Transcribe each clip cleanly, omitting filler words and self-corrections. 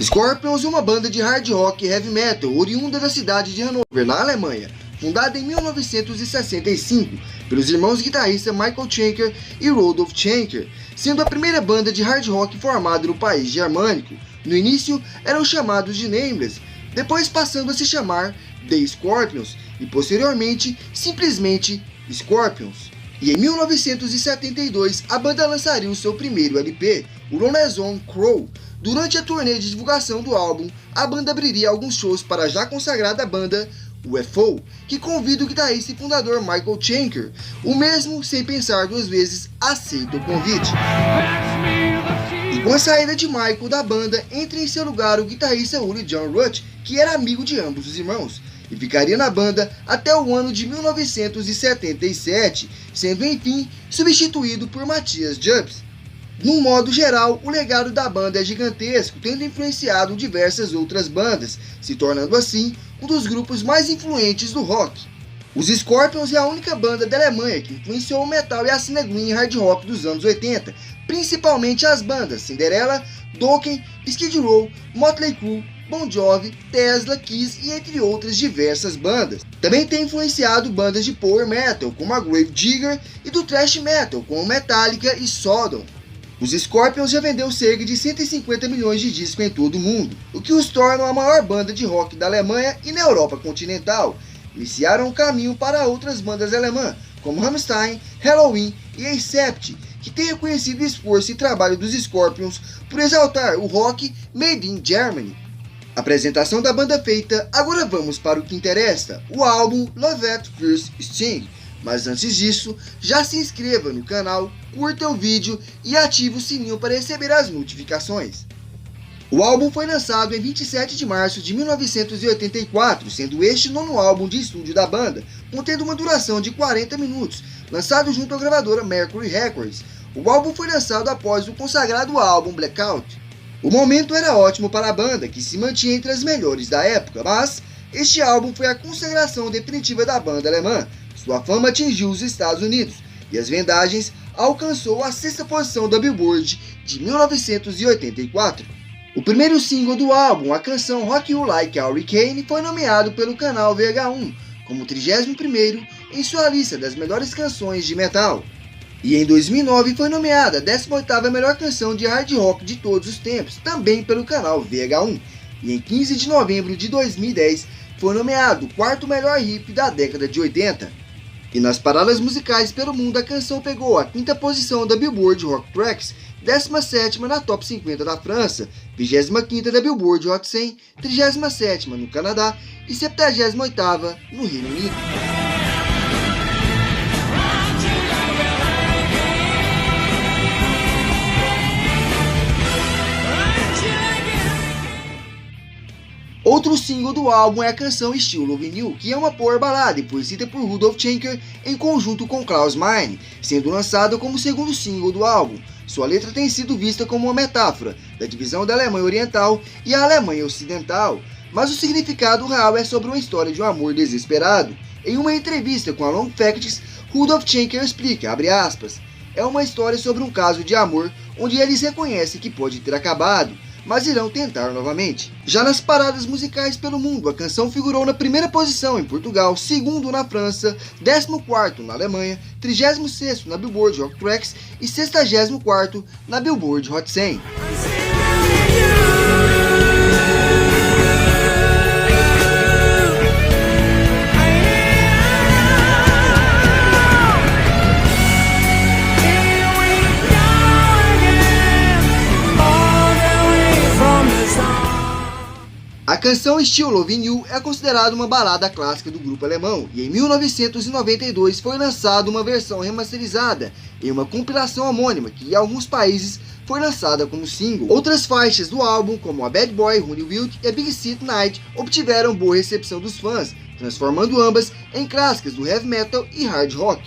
Scorpions é uma banda de hard rock e heavy metal oriunda da cidade de Hannover, na Alemanha, fundada em 1965 pelos irmãos guitarristas Michael Schenker e Rudolf Schenker, sendo a primeira banda de hard rock formada no país germânico. No início eram chamados de Nameless, depois passando a se chamar The Scorpions e posteriormente simplesmente Scorpions. E em 1972 a banda lançaria o seu primeiro LP, o Lonesome Crow. Durante a turnê de divulgação do álbum, a banda abriria alguns shows para a já consagrada banda UFO, que convida o guitarrista e fundador Michael Schenker. O mesmo, sem pensar duas vezes, aceita o convite. E com a saída de Michael da banda, entra em seu lugar o guitarrista Uli Jon Rutt, que era amigo de ambos os irmãos, e ficaria na banda até o ano de 1977, sendo enfim substituído por Matthias Jups. Num modo geral, o legado da banda é gigantesco, tendo influenciado diversas outras bandas, se tornando assim um dos grupos mais influentes do rock. Os Scorpions é a única banda da Alemanha que influenciou o metal e a cena green hard rock dos anos 80, principalmente as bandas Cinderella, Dokken, Skid Row, Motley Crue, Bon Jovi, Tesla, Kiss e entre outras diversas bandas. Também tem influenciado bandas de power metal como a Grave Digger e do thrash metal como Metallica e Sodom. Os Scorpions já vendeu cerca de 150 milhões de discos em todo o mundo, o que os torna a maior banda de rock da Alemanha e na Europa continental. Iniciaram o caminho para outras bandas alemãs, como Rammstein, Halloween e Accept, que têm reconhecido o esforço e trabalho dos Scorpions por exaltar o rock made in Germany. Apresentação da banda feita, agora vamos para o que interessa, o álbum Love at First Sting. Mas antes disso, já se inscreva no canal, curta o vídeo e ative o sininho para receber as notificações. O álbum foi lançado em 27 de março de 1984, sendo este o nono álbum de estúdio da banda, contendo uma duração de 40 minutos, lançado junto à gravadora Mercury Records. O álbum foi lançado após o consagrado álbum Blackout. O momento era ótimo para a banda, que se mantinha entre as melhores da época, mas este álbum foi a consagração definitiva da banda alemã. Sua fama atingiu os Estados Unidos e as vendagens alcançou a sexta posição da Billboard de 1984. O primeiro single do álbum, a canção Rock You Like a Hurricane, foi nomeado pelo canal VH1 como 31º em sua lista das melhores canções de metal. E em 2009 foi nomeada a 18ª melhor canção de hard rock de todos os tempos, também pelo canal VH1. E em 15 de novembro de 2010 foi nomeado o 4º melhor hit da década de 80. E nas paradas musicais pelo mundo, a canção pegou a 5ª posição da Billboard Rock Tracks, 17ª na Top 50 da França, 25ª da Billboard Hot 100, 37ª no Canadá e 78ª no Reino Unido. Outro single do álbum é a canção Still Loving You, que é uma power ballad produzida por Rudolf Schenker em conjunto com Klaus Meine, sendo lançada como o segundo single do álbum. Sua letra tem sido vista como uma metáfora da divisão da Alemanha Oriental e a Alemanha Ocidental, mas o significado real é sobre uma história de um amor desesperado. Em uma entrevista com a Long Facts, Rudolf Schenker explica, abre aspas, é uma história sobre um caso de amor onde eles reconhecem que pode ter acabado, mas irão tentar novamente. Já nas paradas musicais pelo mundo, a canção figurou na 1ª posição em Portugal, 2º na França, 14º na Alemanha, 36º na Billboard Rock Tracks e 64º na Billboard Hot 100. A canção Still Loving You é considerada uma balada clássica do grupo alemão e em 1992 foi lançada uma versão remasterizada em uma compilação homônima que em alguns países foi lançada como single. Outras faixas do álbum, como a Bad Boy, Honey Wild e a Big City Night, obtiveram boa recepção dos fãs, transformando ambas em clássicas do heavy metal e hard rock.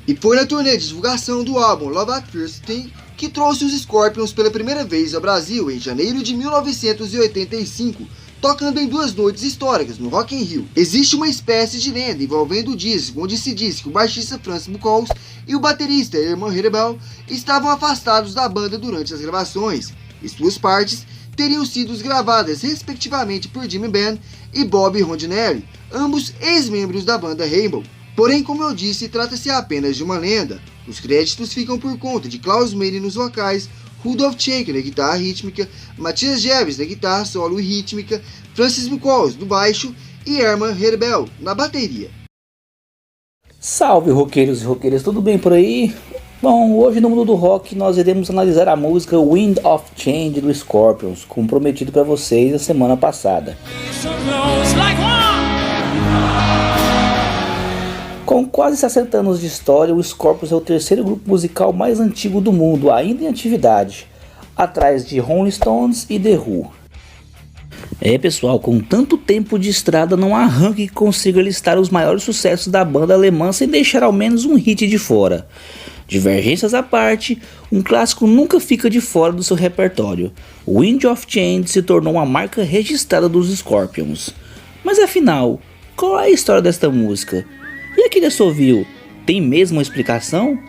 E foi na turnê de divulgação do álbum Love at First Sting que trouxe os Scorpions pela primeira vez ao Brasil em janeiro de 1985, tocando em 2 noites históricas no Rock in Rio. Existe uma espécie de lenda envolvendo o disco, onde se diz que o baixista Francis Buchholz e o baterista Herman Hrebel estavam afastados da banda durante as gravações, e suas partes teriam sido gravadas respectivamente por Jimmy Benn e Bob Rondinelli, ambos ex-membros da banda Rainbow. Porém, como eu disse, trata-se apenas de uma lenda. Os créditos ficam por conta de Klaus Meine nos vocais, Rudolf Schenker na guitarra rítmica, Matthias Jeves na guitarra solo e rítmica, Francis Buchholz no baixo e Herman Hrebel na bateria. Salve roqueiros e roqueiras, tudo bem por aí? Bom, hoje no mundo do rock nós iremos analisar a música Wind of Change do Scorpions, como prometido para vocês a semana passada. Com quase 60 anos de história, o Scorpions é o terceiro grupo musical mais antigo do mundo, ainda em atividade, atrás de Rolling Stones e The Who. Pessoal, com tanto tempo de estrada não há ranking que consiga listar os maiores sucessos da banda alemã sem deixar ao menos um hit de fora. Divergências à parte, um clássico nunca fica de fora do seu repertório. Wind of Change se tornou uma marca registrada dos Scorpions. Mas afinal, qual é a história desta música? E aquele assovio, tem mesmo uma explicação?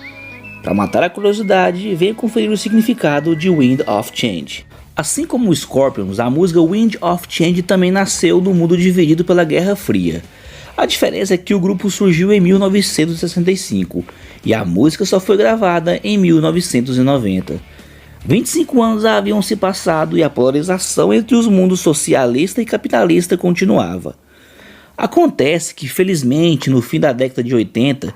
Para matar a curiosidade, venha conferir o significado de Wind of Change. Assim como o Scorpions, a música Wind of Change também nasceu no mundo dividido pela Guerra Fria. A diferença é que o grupo surgiu em 1965 e a música só foi gravada em 1990. 25 anos haviam se passado e a polarização entre os mundos socialista e capitalista continuava. Acontece que, felizmente, no fim da década de 80,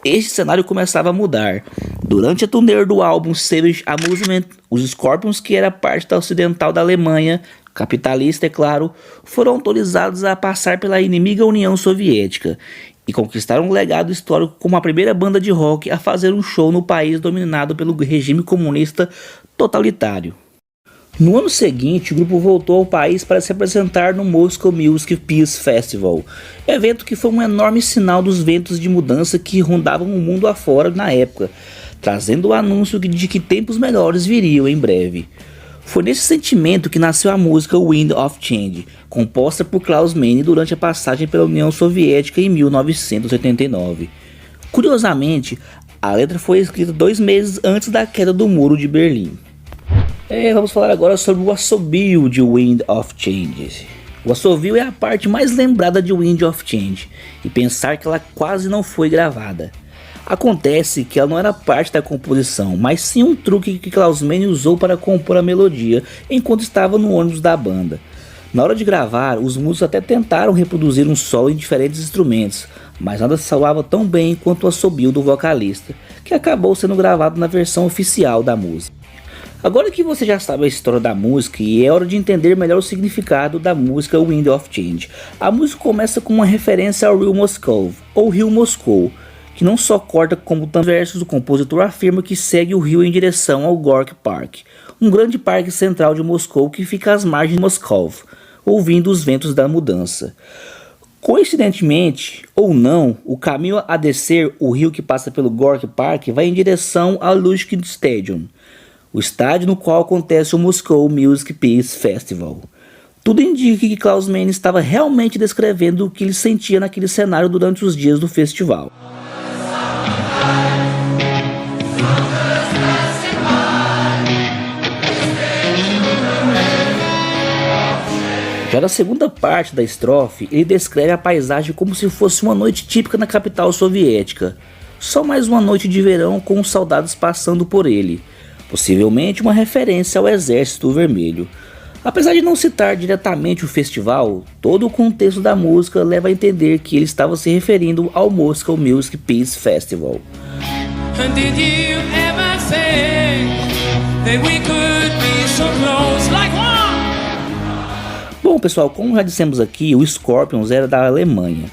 este cenário começava a mudar. Durante a turnê do álbum Savage Amusement, os Scorpions, que era parte da ocidental da Alemanha, capitalista é claro, foram autorizados a passar pela inimiga União Soviética e conquistaram um legado histórico como a primeira banda de rock a fazer um show no país dominado pelo regime comunista totalitário. No ano seguinte, o grupo voltou ao país para se apresentar no Moscow Music Peace Festival, evento que foi um enorme sinal dos ventos de mudança que rondavam o mundo afora na época, trazendo o anúncio de que tempos melhores viriam em breve. Foi nesse sentimento que nasceu a música Wind of Change, composta por Klaus Meine durante a passagem pela União Soviética em 1989. Curiosamente, a letra foi escrita 2 meses antes da queda do Muro de Berlim. Vamos falar agora sobre o assobio de Wind of Change. O assovio é a parte mais lembrada de Wind of Change, e pensar que ela quase não foi gravada. Acontece que ela não era parte da composição, mas sim um truque que Klaus Meine usou para compor a melodia enquanto estava no ônibus da banda. Na hora de gravar, os músicos até tentaram reproduzir um solo em diferentes instrumentos, mas nada soava tão bem quanto o assobio do vocalista, que acabou sendo gravado na versão oficial da música. Agora que você já sabe a história da música, e é hora de entender melhor o significado da música Wind of Change. A música começa com uma referência ao Rio Moscou, ou Rio Moscou, que não só corta como versos, o compositor afirma que segue o rio em direção ao Gorky Park, um grande parque central de Moscou que fica às margens de Moscou, ouvindo os ventos da mudança. Coincidentemente, ou não, o caminho a descer o rio que passa pelo Gorky Park vai em direção ao Lushkin Stadium, o estádio no qual acontece o Moscow Music Peace Festival. Tudo indica que Klaus Meine estava realmente descrevendo o que ele sentia naquele cenário durante os dias do festival. Já na segunda parte da estrofe, ele descreve a paisagem como se fosse uma noite típica na capital soviética. Só mais uma noite de verão com os soldados passando por ele. Possivelmente uma referência ao Exército Vermelho. Apesar de não citar diretamente o festival, todo o contexto da música leva a entender que ele estava se referindo ao Moscow Music Peace Festival. Bom pessoal, como já dissemos aqui, o Scorpions era da Alemanha.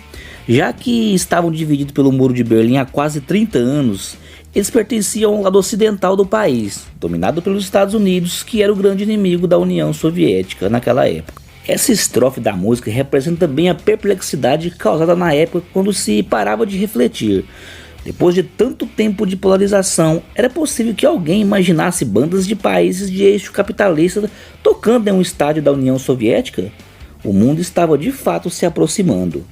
Já que estavam divididos pelo Muro de Berlim há quase 30 anos, eles pertenciam ao lado ocidental do país, dominado pelos Estados Unidos, que era o grande inimigo da União Soviética naquela época. Essa estrofe da música representa bem a perplexidade causada na época quando se parava de refletir. Depois de tanto tempo de polarização, era possível que alguém imaginasse bandas de países de eixo capitalista tocando em um estádio da União Soviética? O mundo estava de fato se aproximando.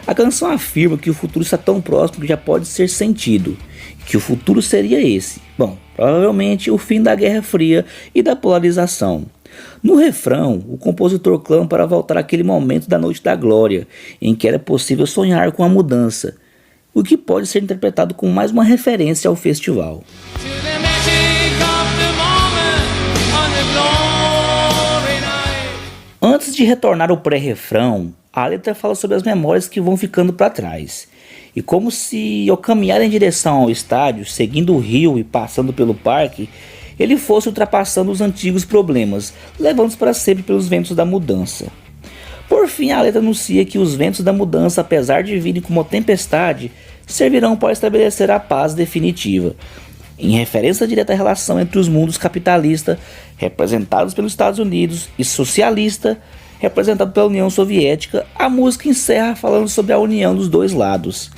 A canção afirma que o futuro está tão próximo que já pode ser sentido, e que o futuro seria esse. Bom, provavelmente o fim da Guerra Fria e da polarização. No refrão, o compositor clama para voltar àquele momento da Noite da Glória, em que era possível sonhar com a mudança, o que pode ser interpretado como mais uma referência ao festival. Antes de retornar ao pré-refrão, a letra fala sobre as memórias que vão ficando para trás. E como se ao caminhar em direção ao estádio, seguindo o rio e passando pelo parque, ele fosse ultrapassando os antigos problemas, levando-os para sempre pelos ventos da mudança. Por fim, a letra anuncia que os ventos da mudança, apesar de virem como tempestade, servirão para estabelecer a paz definitiva. Em referência direta à relação entre os mundos capitalista, representados pelos Estados Unidos, e socialista, representado pela União Soviética, a música encerra falando sobre a união dos dois lados.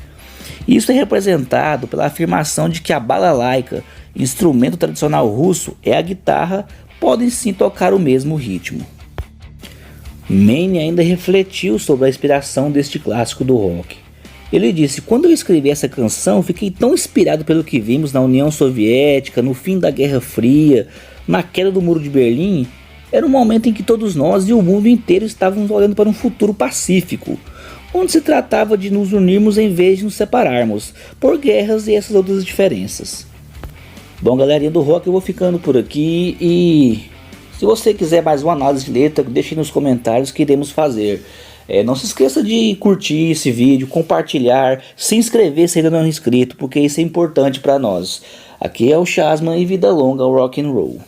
Isso é representado pela afirmação de que a balalaika, instrumento tradicional russo, e a guitarra podem sim tocar o mesmo ritmo. Mane ainda refletiu sobre a inspiração deste clássico do rock. Ele disse: quando eu escrevi essa canção, fiquei tão inspirado pelo que vimos na União Soviética, no fim da Guerra Fria, na queda do Muro de Berlim. Era um momento em que todos nós e o mundo inteiro estávamos olhando para um futuro pacífico, onde se tratava de nos unirmos em vez de nos separarmos, por guerras e essas outras diferenças. Bom, galerinha do rock, eu vou ficando por aqui e se você quiser mais uma análise de letra, deixe nos comentários que iremos fazer. Não se esqueça de curtir esse vídeo, compartilhar, se inscrever se ainda não é inscrito, porque isso é importante para nós. Aqui é o Chasman e vida longa ao rock and roll.